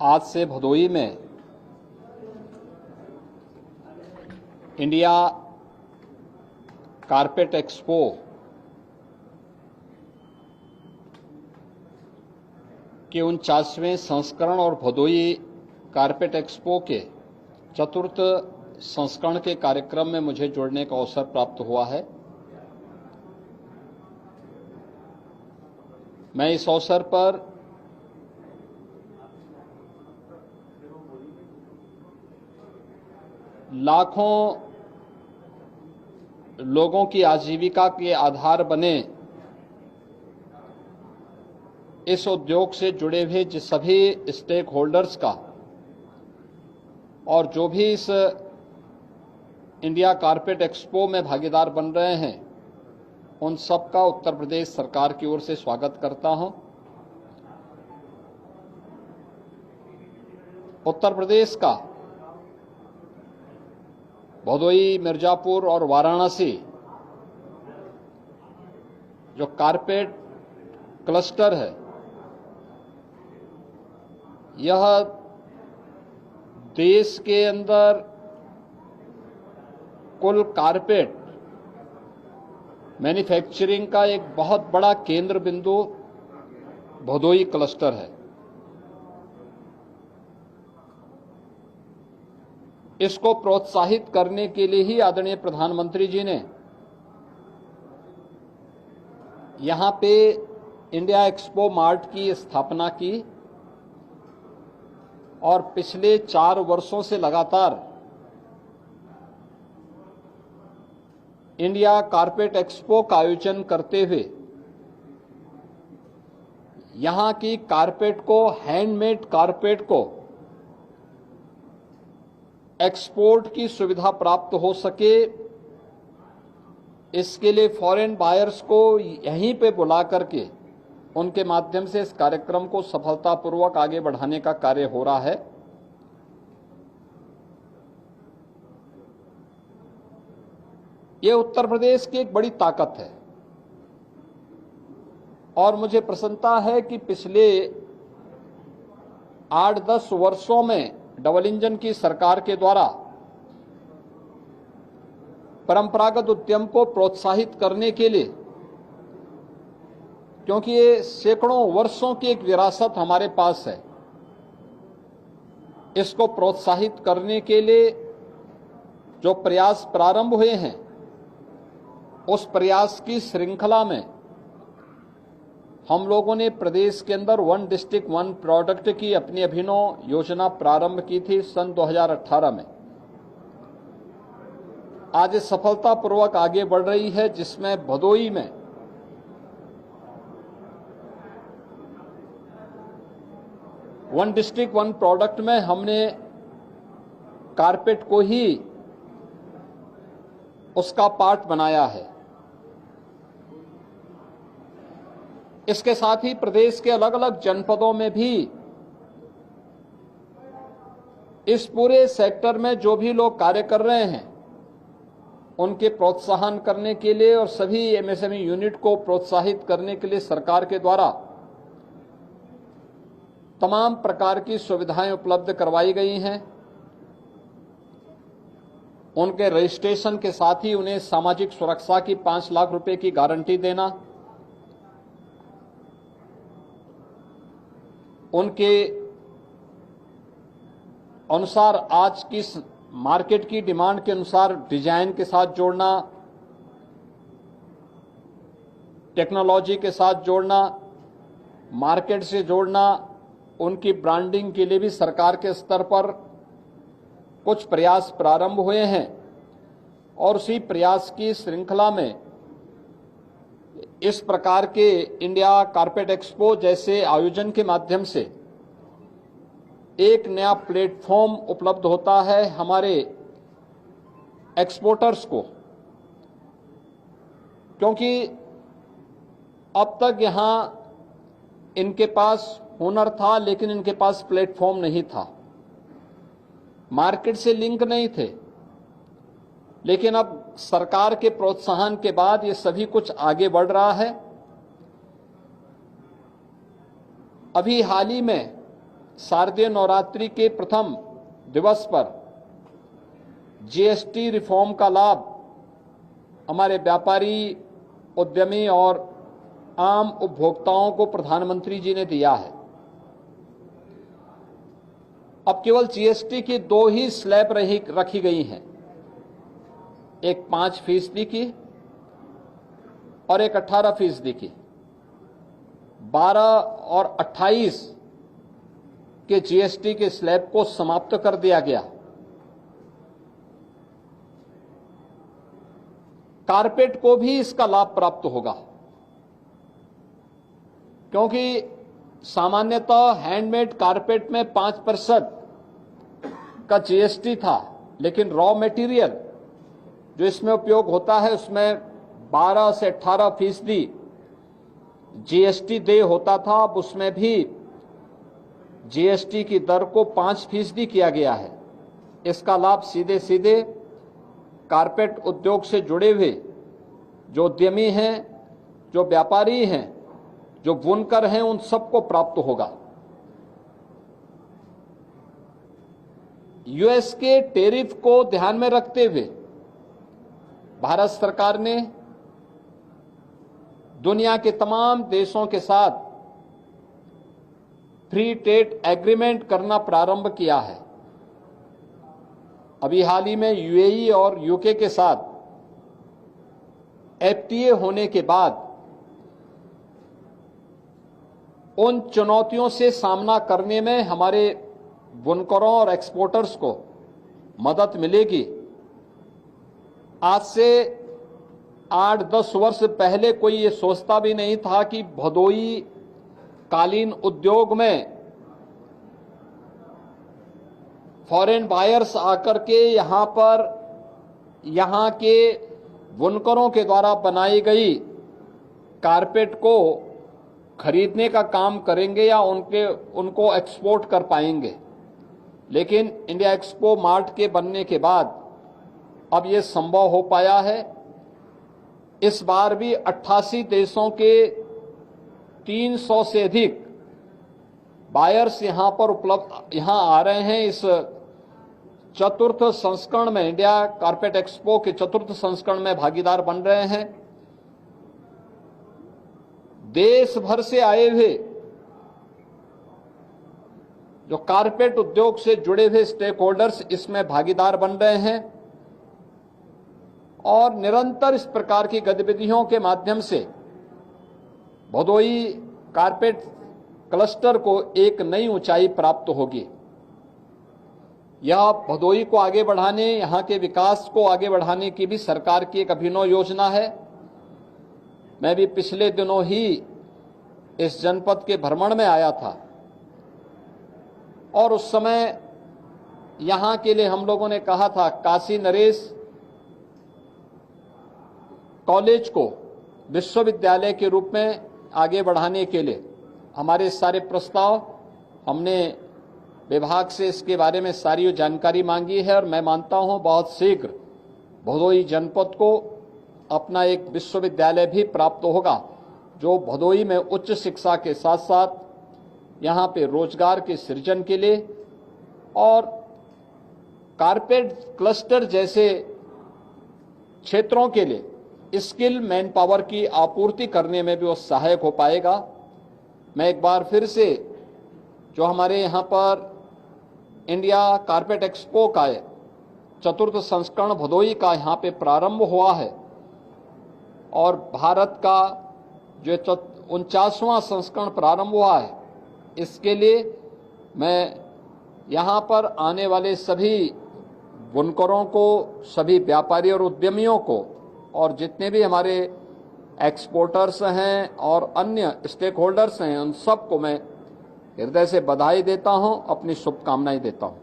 आज से भदोई में इंडिया कारपेट एक्सपो के 49वें संस्करण और भदोई कारपेट एक्सपो के चतुर्थ संस्करण के कार्यक्रम में मुझे जुड़ने का अवसर प्राप्त हुआ है। मैं इस अवसर पर लाखों लोगों की आजीविका के आधार बने इस उद्योग से जुड़े हुए सभी स्टेक होल्डर्स का और जो भी इस इंडिया कारपेट एक्सपो में भागीदार बन रहे हैं उन सब का उत्तर प्रदेश सरकार की ओर से स्वागत करता हूं। उत्तर प्रदेश का भदोई, मिर्जापुर और वाराणसी जो कारपेट क्लस्टर है, यह देश के अंदर कुल कारपेट मैन्युफैक्चरिंग का एक बहुत बड़ा केंद्र बिंदु भदोई क्लस्टर है। इसको प्रोत्साहित करने के लिए ही आदरणीय प्रधानमंत्री जी ने यहां पे इंडिया एक्सपो मार्ट की स्थापना की और पिछले 4 वर्षों से लगातार इंडिया कारपेट एक्सपो का आयोजन करते हुए यहां की कारपेट को, हैंडमेड कारपेट को एक्सपोर्ट की सुविधा प्राप्त हो सके, इसके लिए फॉरेन बायर्स को यहीं पे बुला करके उनके माध्यम से इस कार्यक्रम को सफलतापूर्वक आगे बढ़ाने का कार्य हो रहा है। ये उत्तर प्रदेश की एक बड़ी ताकत है और मुझे प्रसन्नता है कि पिछले 8-10 वर्षों में डबल इंजन की सरकार के द्वारा परंपरागत उद्यम को प्रोत्साहित करने के लिए, क्योंकि ये सैकड़ों वर्षों की एक विरासत हमारे पास है, इसको प्रोत्साहित करने के लिए जो प्रयास प्रारंभ हुए हैं, उस प्रयास की श्रृंखला में हम लोगों ने प्रदेश के अंदर 1 डिस्ट्रिक्ट 1 प्रोडक्ट की अपनी अभिनव योजना प्रारंभ की थी सन 2018 में। आज सफलतापूर्वक आगे बढ़ रही है, जिसमें भदोई में वन डिस्ट्रिक्ट 1 प्रोडक्ट में हमने कारपेट को ही उसका पार्ट बनाया है। इसके साथ ही प्रदेश के अलग अलग जनपदों में भी इस पूरे सेक्टर में जो भी लोग कार्य कर रहे हैं उनके प्रोत्साहन करने के लिए और सभी एमएसएमई यूनिट को प्रोत्साहित करने के लिए सरकार के द्वारा तमाम प्रकार की सुविधाएं उपलब्ध करवाई गई हैं। उनके रजिस्ट्रेशन के साथ ही उन्हें सामाजिक सुरक्षा की 5 लाख रुपए की गारंटी देना, उनके अनुसार आज की मार्केट की डिमांड के अनुसार डिजाइन के साथ जोड़ना, टेक्नोलॉजी के साथ जोड़ना, मार्केट से जोड़ना, उनकी ब्रांडिंग के लिए भी सरकार के स्तर पर कुछ प्रयास प्रारंभ हुए हैं और उसी प्रयास की श्रृंखला में इस प्रकार के इंडिया कारपेट एक्सपो जैसे आयोजन के माध्यम से एक नया प्लेटफॉर्म उपलब्ध होता है हमारे एक्सपोर्टर्स को, क्योंकि अब तक यहां इनके पास हुनर था लेकिन इनके पास प्लेटफॉर्म नहीं था, मार्केट से लिंक नहीं थे। लेकिन अब सरकार के प्रोत्साहन के बाद ये सभी कुछ आगे बढ़ रहा है। अभी हाल ही में शारदीय नवरात्रि के प्रथम दिवस पर जीएसटी रिफॉर्म का लाभ हमारे व्यापारी, उद्यमी और आम उपभोक्ताओं को प्रधानमंत्री जी ने दिया है। अब केवल जीएसटी की 2 ही स्लैब रखी गई हैं, एक 5% की और एक 18% की। 12 और 28 के जीएसटी के स्लैब को समाप्त कर दिया गया। कारपेट को भी इसका लाभ प्राप्त होगा, क्योंकि सामान्यतः हैंडमेड कारपेट में 5% का जीएसटी था, लेकिन रॉ मटेरियल जो इसमें उपयोग होता है उसमें 12 से 18% जीएसटी देय होता था। अब उसमें भी जीएसटी की दर को 5% किया गया है। इसका लाभ सीधे सीधे कारपेट उद्योग से जुड़े हुए जो उद्यमी हैं, जो व्यापारी हैं, जो बुनकर हैं, उन सबको प्राप्त होगा। यूएस के टैरिफ को ध्यान में रखते हुए भारत सरकार ने दुनिया के तमाम देशों के साथ फ्री ट्रेड एग्रीमेंट करना प्रारंभ किया है। अभी हाल ही में यूएई और यूके के साथ एफटीए होने के बाद उन चुनौतियों से सामना करने में हमारे बुनकरों और एक्सपोर्टर्स को मदद मिलेगी। आज से 8-10 वर्ष पहले कोई ये सोचता भी नहीं था कि भदोई कालीन उद्योग में फॉरेन बायर्स आकर के यहां के बुनकरों के द्वारा बनाई गई कारपेट को खरीदने का काम करेंगे या उनको एक्सपोर्ट कर पाएंगे। लेकिन इंडिया एक्सपो मार्ट के बनने के बाद अब ये संभव हो पाया है। इस बार भी 88 देशों के 300 से अधिक बायर्स यहां आ रहे हैं। इस चतुर्थ संस्करण में, इंडिया कारपेट एक्सपो के चतुर्थ संस्करण में भागीदार बन रहे हैं। देश भर से आए हुए जो कारपेट उद्योग से जुड़े हुए स्टेक होल्डर्स इसमें भागीदार बन रहे हैं और निरंतर इस प्रकार की गतिविधियों के माध्यम से भदोई कारपेट क्लस्टर को एक नई ऊंचाई प्राप्त होगी। यह भदोई को आगे बढ़ाने, यहां के विकास को आगे बढ़ाने की भी सरकार की एक अभिनव योजना है। मैं भी पिछले दिनों ही इस जनपद के भ्रमण में आया था और उस समय यहां के लिए हम लोगों ने कहा था काशी नरेश कॉलेज को विश्वविद्यालय के रूप में आगे बढ़ाने के लिए हमारे सारे प्रस्ताव, हमने विभाग से इसके बारे में सारी जानकारी मांगी है और मैं मानता हूं बहुत शीघ्र भदोई जनपद को अपना एक विश्वविद्यालय भी प्राप्त होगा, जो भदोई में उच्च शिक्षा के साथ साथ यहां पे रोजगार के सृजन के लिए और कारपेट क्लस्टर जैसे क्षेत्रों के लिए स्किल मैन पावर की आपूर्ति करने में भी वो सहायक हो पाएगा। मैं एक बार फिर से जो हमारे यहाँ पर इंडिया कारपेट एक्सपो का चतुर्थ संस्करण भदोई का यहाँ पे प्रारंभ हुआ है और भारत का जो 49वां संस्करण प्रारंभ हुआ है, इसके लिए मैं यहाँ पर आने वाले सभी बुनकरों को, सभी व्यापारी और उद्यमियों को और जितने भी हमारे एक्सपोर्टर्स हैं और अन्य स्टेक होल्डर्स हैं, उन सबको मैं हृदय से बधाई देता हूं, अपनी शुभकामनाएं देता हूं।